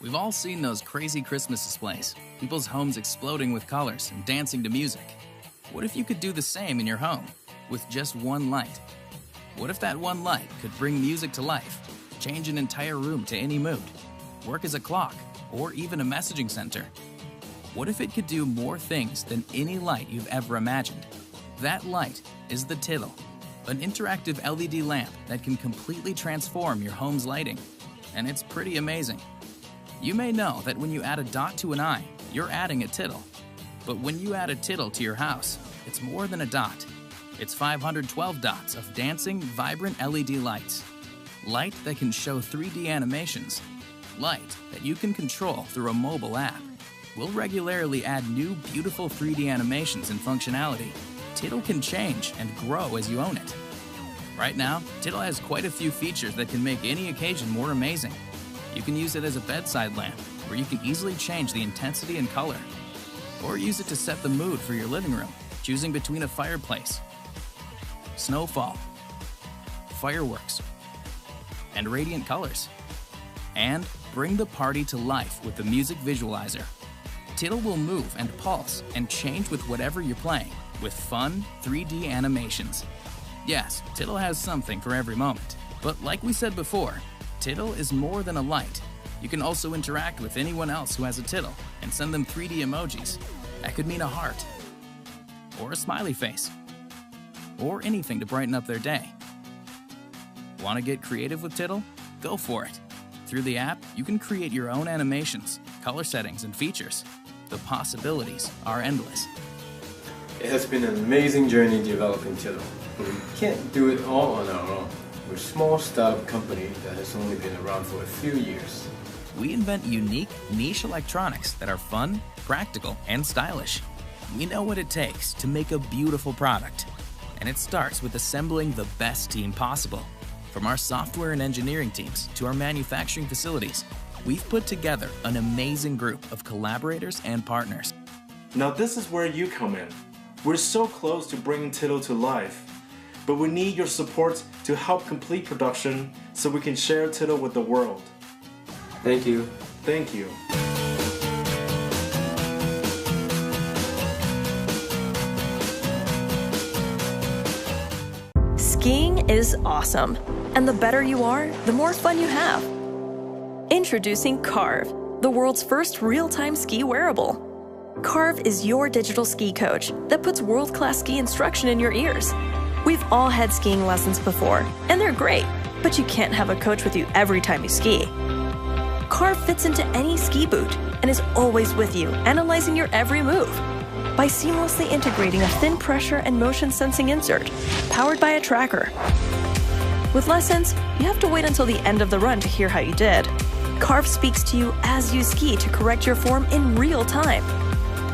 We've all seen those crazy Christmas displays, people's homes exploding with colors and dancing to music. What if you could do the same in your home, with just one light? What if that one light could bring music to life, change an entire room to any mood, work as a clock, or even a messaging center? What if it could do more things than any light you've ever imagined? That light is the Tittle, an interactive LED lamp that can completely transform your home's lighting. And it's pretty amazing. You may know that when you add a dot to an eye, you're adding a tittle. But when you add a tittle to your house, it's more than a dot. It's 512 dots of dancing, vibrant LED lights. Light that can show 3D animations. Light that you can control through a mobile app. We'll regularly add new, beautiful 3D animations and functionality. Tittle can change and grow as you own it. Right now, Tittle has quite a few features that can make any occasion more amazing. You can use it as a bedside lamp, where you can easily change the intensity and color. Or use it to set the mood for your living room, choosing between a fireplace, snowfall, fireworks, and radiant colors. And bring the party to life with the music visualizer. Tittle will move and pulse and change with whatever you're playing, with fun 3D animations. Yes, Tittle has something for every moment. But like we said before, Tittle is more than a light. You can also interact with anyone else who has a Tittle and send them 3D emojis. That could mean a heart, or a smiley face, or anything to brighten up their day. Want to get creative with Tittle? Go for it. Through the app, you can create your own animations, color settings, and features. The possibilities are endless. It has been an amazing journey developing Tittle, but we can't do it all on our own. We're a small startup company that has only been around for a few years. We invent unique, niche electronics that are fun, practical, and stylish. We know what it takes to make a beautiful product, and it starts with assembling the best team possible. From our software and engineering teams to our manufacturing facilities, we've put together an amazing group of collaborators and partners. Now this is where you come in. We're so close to bringing Tittle to life, but we need your support to help complete production so we can share Tittle with the world. Thank you. Thank you. Skiing is awesome, and the better you are, the more fun you have. Introducing Carve, the world's first real-time ski wearable. Carve is your digital ski coach that puts world-class ski instruction in your ears. We've all had skiing lessons before, and they're great, but you can't have a coach with you every time you ski. Carve fits into any ski boot and is always with you, analyzing your every move. By seamlessly integrating a thin pressure and motion sensing insert, powered by a tracker. With lessons, you have to wait until the end of the run to hear how you did. Carve speaks to you as you ski to correct your form in real time.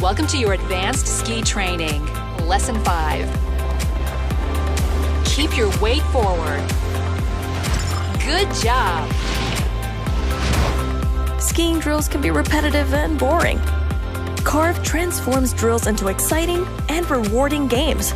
Welcome to your advanced ski training. Lesson 5. Keep your weight forward. Good job. Skiing drills can be repetitive and boring. Carve transforms drills into exciting and rewarding games.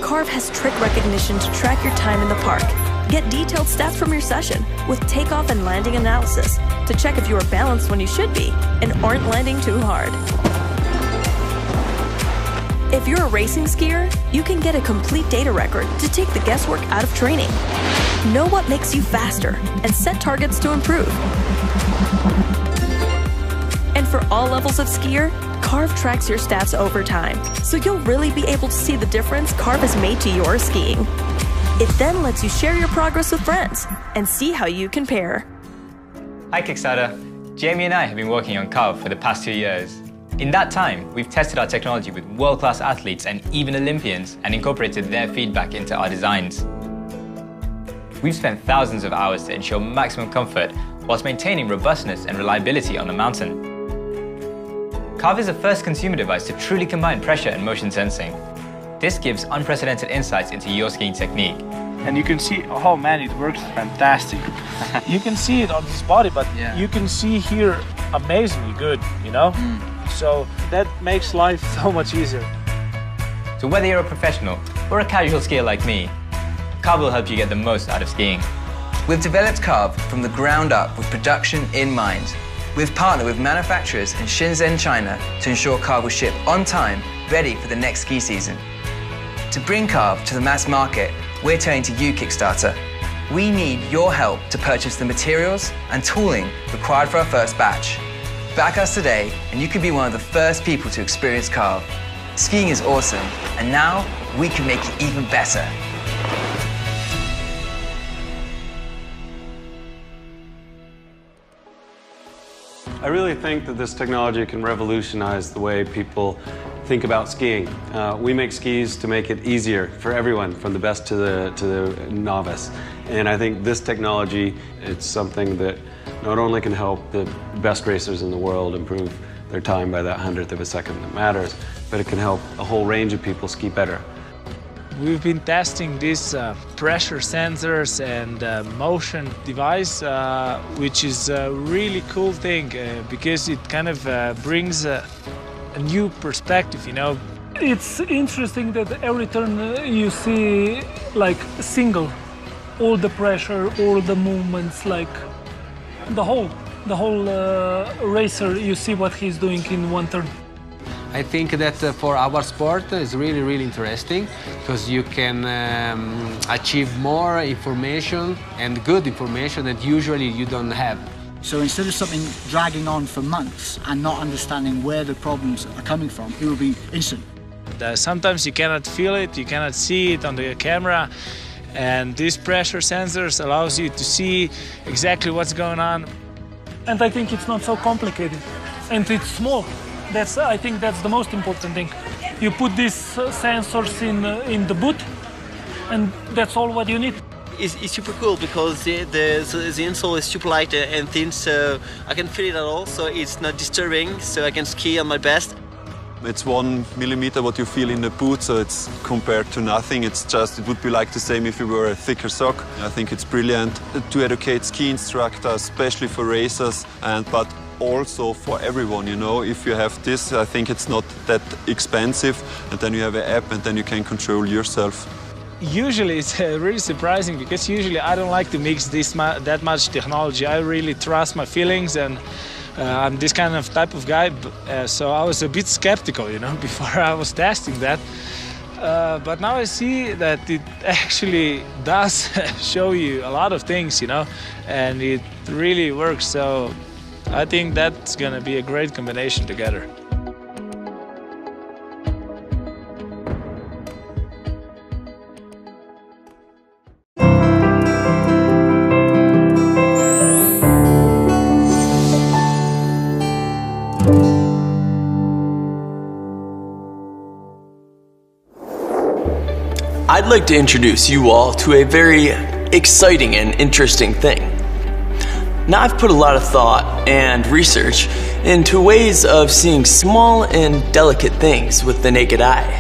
Carve has trick recognition to track your time in the park. Get detailed stats from your session with takeoff and landing analysis to check if you are balanced when you should be and aren't landing too hard. If you're a racing skier, you can get a complete data record to take the guesswork out of training. Know what makes you faster and set targets to improve. And for all levels of skier, Carve tracks your stats over time, so you'll really be able to see the difference Carve has made to your skiing. It then lets you share your progress with friends and see how you compare. Hi Kickstarter. Jamie and I have been working on Carve for the past 2 years. In that time, we've tested our technology with world-class athletes and even Olympians and incorporated their feedback into our designs. We've spent thousands of hours to ensure maximum comfort whilst maintaining robustness and reliability on the mountain. Carve is the first consumer device to truly combine pressure and motion sensing. This gives unprecedented insights into your skiing technique. And you can see, oh man, it works fantastic. You can see it on his body, but you can see here amazingly good, you know? So that makes life so much easier. So whether you're a professional or a casual skier like me, Carve will help you get the most out of skiing. We've developed Carve from the ground up with production in mind. We've partnered with manufacturers in Shenzhen, China to ensure Carve will ship on time, ready for the next ski season. To bring Carve to the mass market, we're turning to you, Kickstarter. We need your help to purchase the materials and tooling required for our first batch. Back us today, and you can be one of the first people to experience Carve. Skiing is awesome, and now we can make it even better. I really think that this technology can revolutionize the way people think about skiing. We make skis to make it easier for everyone, from the best to the novice. And I think this technology, it's something that not only can help the best racers in the world improve their time by that 100th of a second that matters, but it can help a whole range of people ski better. We've been testing these pressure sensors and motion device, which is a really cool thing because it kind of brings a new perspective, you know. It's interesting that every turn you see like single, all the pressure, all the movements, like the whole racer, you see what he's doing in one turn. I think that for our sport is really interesting because you can achieve more information and good information that usually you don't have. So instead of something dragging on for months and not understanding where the problems are coming from, it will be instant. Sometimes you cannot feel it, you cannot see it on the camera, and these pressure sensors allows you to see exactly what's going on. And I think it's not so complicated, and it's small. I think that's the most important thing. You put these sensors in the boot, and that's all what you need. It's super cool because the insole is super light and thin, so I can feel it at all, so it's not disturbing, so I can ski on my best. It's 1 millimeter what you feel in the boot, so it's compared to nothing. It would be like the same if you were a thicker sock. I think it's brilliant to educate ski instructors, especially for racers, but also for everyone, you know. If you have this, I think it's not that expensive, and then you have an app and then you can control yourself. Usually it's really surprising because usually I don't like to mix that much technology. I really trust my feelings, and I'm this kind of type of guy, so I was a bit skeptical, you know, before I was testing that. But now I see that it actually does show you a lot of things, you know, and it really works. So I think that's gonna be a great combination together. I'd like to introduce you all to a very exciting and interesting thing. Now, I've put a lot of thought and research into ways of seeing small and delicate things with the naked eye.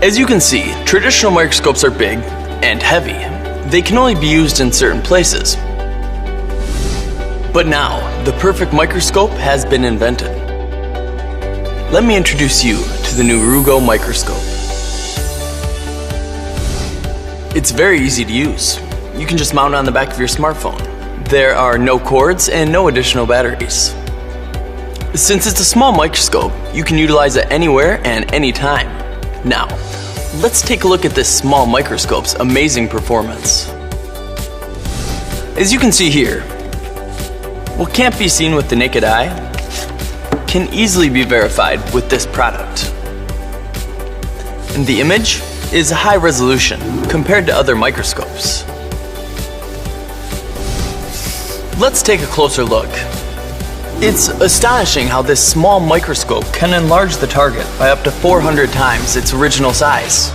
As you can see, traditional microscopes are big and heavy. They can only be used in certain places. But now, the perfect microscope has been invented. Let me introduce you to the new Rugo microscope. It's very easy to use. You can just mount it on the back of your smartphone. There are no cords and no additional batteries. Since it's a small microscope, you can utilize it anywhere and anytime. Now, let's take a look at this small microscope's amazing performance. As you can see here, what can't be seen with the naked eye can easily be verified with this product. And the image is high resolution compared to other microscopes. Let's take a closer look. It's astonishing how this small microscope can enlarge the target by up to 400 times its original size.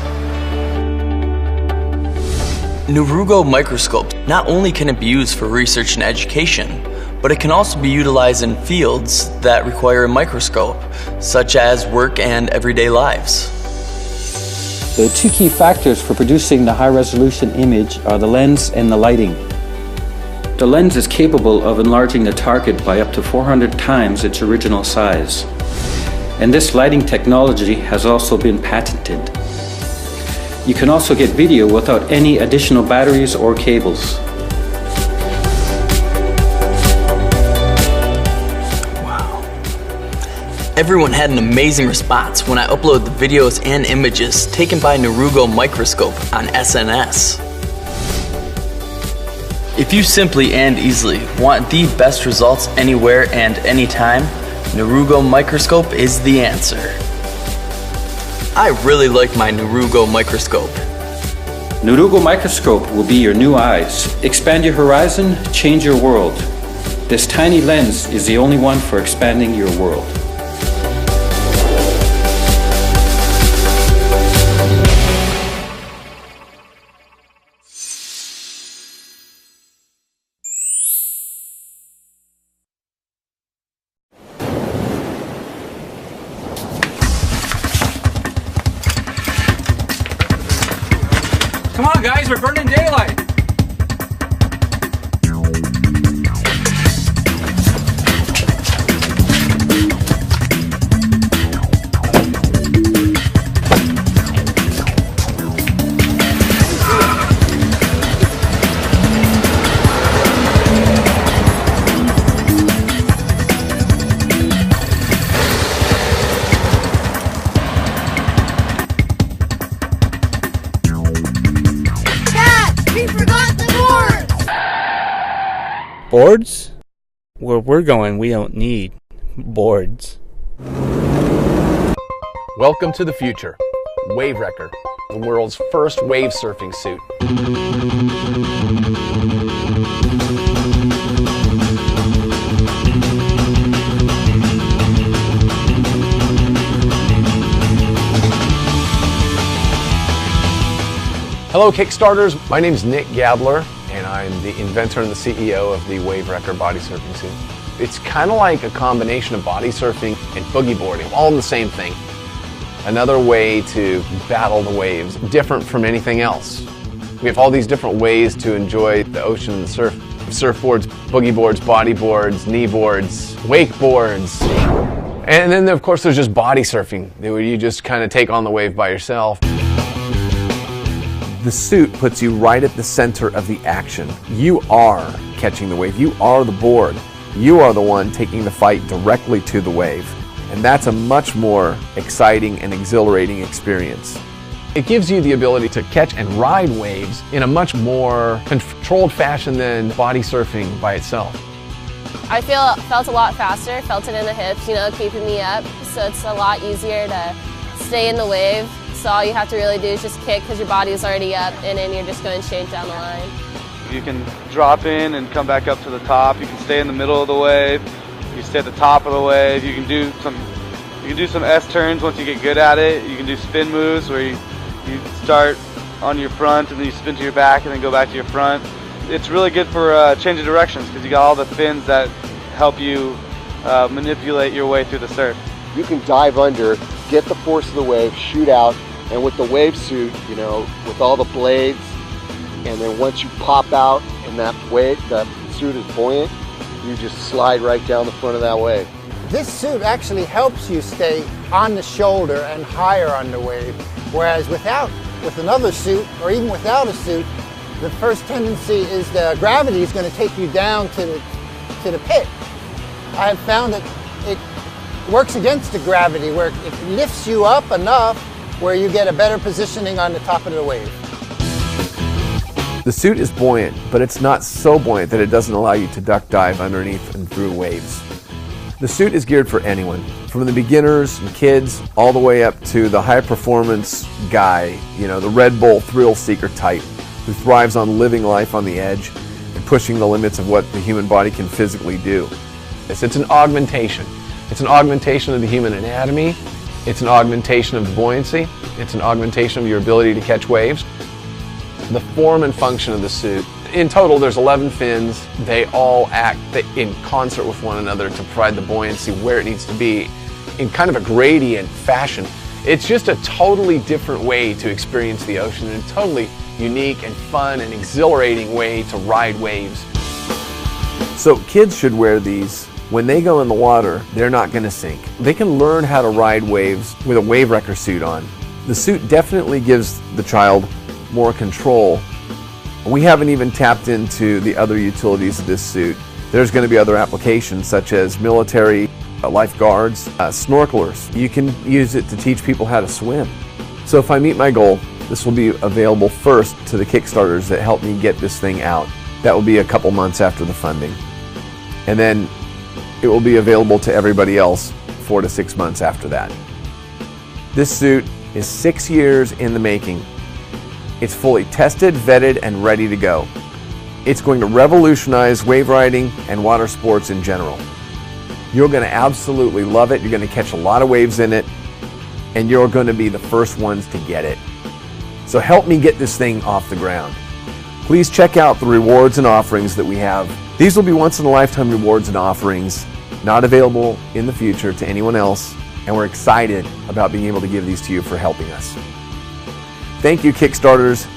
New Rugo microscope, not only can it be used for research and education, but it can also be utilized in fields that require a microscope, such as work and everyday lives. The two key factors for producing the high-resolution image are the lens and the lighting. The lens is capable of enlarging the target by up to 400 times its original size. and this lighting technology has also been patented. You can also get video without any additional batteries or cables. Everyone had an amazing response when I uploaded the videos and images taken by Narugo Microscope on SNS. If you simply and easily want the best results anywhere and anytime, Narugo Microscope is the answer. I really like my Narugo Microscope. Narugo Microscope will be your new eyes. Expand your horizon, change your world. This tiny lens is the only one for expanding your world. Come on, guys, we're burning daylight. Boards? Where we're going, we don't need boards. Welcome to the future. Wave Wrecker, the world's first wave surfing suit. Hello Kickstarters, my name is Nick Gabler, and I'm the inventor and the CEO of the Wave Wrecker body surfing suit. It's kind of like a combination of body surfing and boogie boarding, all in the same thing. Another way to battle the waves, different from anything else. We have all these different ways to enjoy the ocean and the surf. Surfboards, boogie boards, body boards, knee boards, wakeboards. And then of course there's just body surfing, where you just kind of take on the wave by yourself. The suit puts you right at the center of the action. You are catching the wave. You are the board. You are the one taking the fight directly to the wave. And that's a much more exciting and exhilarating experience. It gives you the ability to catch and ride waves in a much more controlled fashion than body surfing by itself. I felt a lot faster, felt it in the hips, keeping me up. So it's a lot easier to stay in the wave. So all you have to really do is just kick because your body is already up, and then you're just going straight down the line. You can drop in and come back up to the top. You can stay in the middle of the wave. You stay at the top of the wave. You can do some S turns once you get good at it. You can do spin moves where you start on your front and then you spin to your back and then go back to your front. It's really good for changing directions because you got all the fins that help you manipulate your way through the surf. You can dive under, get the force of the wave, shoot out, and with the wave suit, with all the blades, and then once you pop out and that suit is buoyant, you just slide right down the front of that wave. This suit actually helps you stay on the shoulder and higher on the wave, whereas with another suit, or even without a suit, the first tendency is the gravity is going to take you down to the pit. I have found that it works against the gravity, where it lifts you up enough where you get a better positioning on the top of the wave. The suit is buoyant, but it's not so buoyant that it doesn't allow you to duck dive underneath and through waves. The suit is geared for anyone, from the beginners and kids all the way up to the high performance guy, the Red Bull thrill seeker type, who thrives on living life on the edge and pushing the limits of what the human body can physically do. It's an augmentation. It's an augmentation of the human anatomy. It's an augmentation of the buoyancy. It's an augmentation of your ability to catch waves. The form and function of the suit. In total, there's 11 fins. They all act in concert with one another to provide the buoyancy where it needs to be in kind of a gradient fashion. It's just a totally different way to experience the ocean, and a totally unique and fun and exhilarating way to ride waves. So kids should wear these When they go in the water, they're not going to sink. They can learn how to ride waves with a wave wrecker suit on. The suit definitely gives the child more control. We haven't even tapped into the other utilities of this suit. There's going to be other applications such as military, lifeguards, snorkelers. You can use it to teach people how to swim. So if I meet my goal, this will be available first to the Kickstarters that help me get this thing out. That will be a couple months after the funding. And then it will be available to everybody else 4 to 6 months after that. This suit is 6 years in the making. It's fully tested, vetted, and ready to go. It's going to revolutionize wave riding and water sports in general. You're going to absolutely love it. You're going to catch a lot of waves in it, and you're going to be the first ones to get it. So help me get this thing off the ground. Please check out the rewards and offerings that we have. These will be once-in-a-lifetime rewards and offerings, not available in the future to anyone else, and we're excited about being able to give these to you for helping us. Thank you, Kickstarters.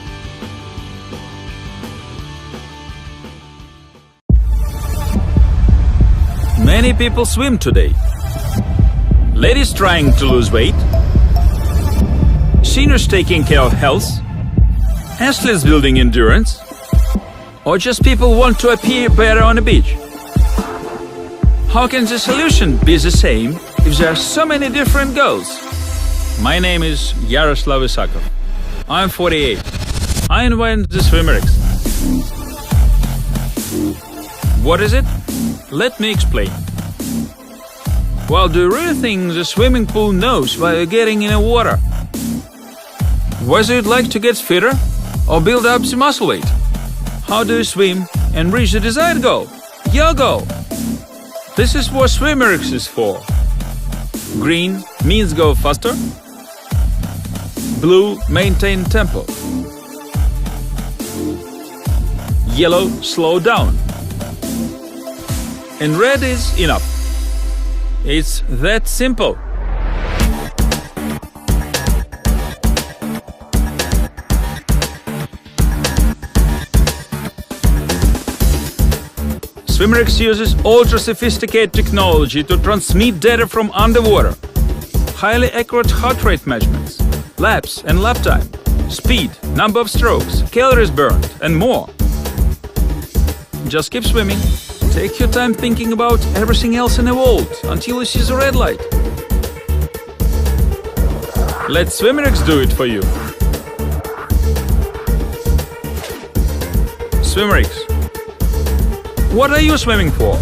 Many people swim today. Ladies trying to lose weight, seniors taking care of health, athletes building endurance, or just people want to appear better on the beach. How can the solution be the same if there are so many different goals? My name is Yaroslav Isakov. I'm 48. I invented the SwimRx. What is it? Let me explain. Well, do you really think the swimming pool knows why you're getting in the water? Whether you'd like to get fitter or build up the muscle weight? How do you swim and reach the desired goal? Your goal! This is what SwimRx is for. Green means go faster. Blue, maintain tempo. Yellow, slow down. And red is enough. It's that simple. SwimRx uses ultra-sophisticated technology to transmit data from underwater. Highly accurate heart rate measurements, laps and lap time, speed, number of strokes, calories burned, and more. Just keep swimming. Take your time thinking about everything else in the world until you see the red light. Let SwimRx do it for you. SwimRx. What are you swimming for?